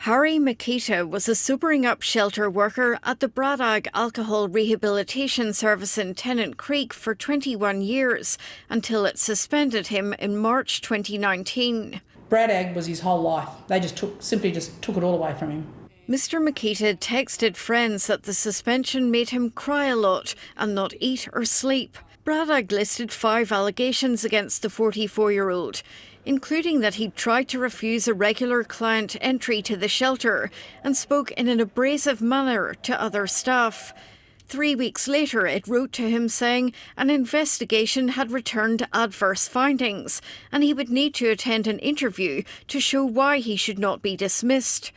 Harry Makita was a sobering-up shelter worker at the Braddock Alcohol Rehabilitation Service in Tennant Creek for 21 years until it suspended him in March 2019. Braddock was his whole life. They simply took it all away from him. Mr. Makita texted friends that the suspension made him cry a lot and not eat or sleep. Braddock listed 5 allegations against the 44-year-old, including that he tried to refuse a regular client entry to the shelter and spoke in an abrasive manner to other staff. 3 weeks later, it wrote to him saying an investigation had returned adverse findings and he would need to attend an interview to show why he should not be dismissed.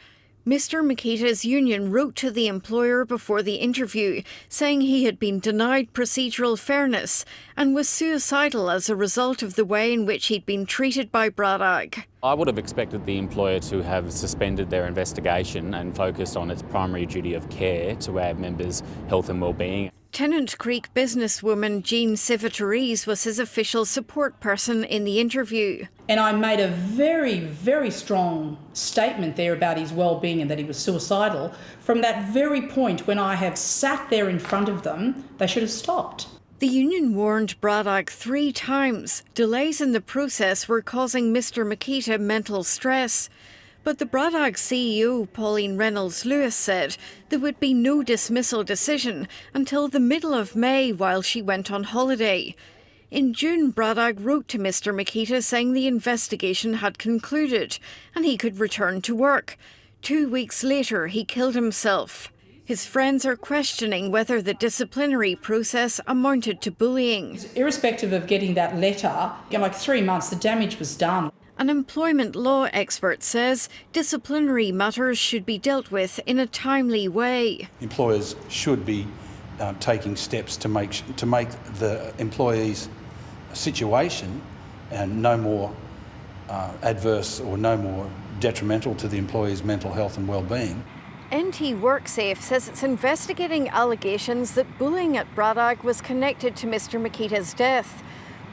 Mr. Makita's union wrote to the employer before the interview, saying he had been denied procedural fairness and was suicidal as a result of the way in which he'd been treated by Braddock. I would have expected the employer to have suspended their investigation and focused on its primary duty of care to our members' health and well-being. Tennant Creek businesswoman Jean Sivatories was his official support person in the interview. And I made a very, very strong statement there about his well-being and that he was suicidal. From that very point, when I have sat there in front of them, they should have stopped. The union warned Braddock 3 times. Delays in the process were causing Mr. Makita mental stress. But the Braddock CEO, Pauline Reynolds-Lewis, said there would be no dismissal decision until the middle of May while she went on holiday. In June, Braddock wrote to Mr. Makita saying the investigation had concluded and he could return to work. 2 weeks later, he killed himself. His friends are questioning whether the disciplinary process amounted to bullying. Irrespective of getting that letter, in like 3 months, the damage was done. An employment law expert says disciplinary matters should be dealt with in a timely way. Employers should be taking steps to make the employee's situation no more adverse or no more detrimental to the employee's mental health and well-being. NT WorkSafe says it's investigating allegations that bullying at Braddock was connected to Mr. Makita's death.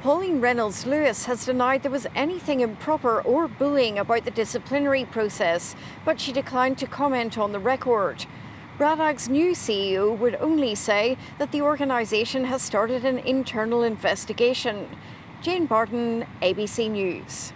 Pauline Reynolds-Lewis has denied there was anything improper or bullying about the disciplinary process, but she declined to comment on the record. Braddock's new CEO would only say that the organisation has started an internal investigation. Jane Barton, ABC News.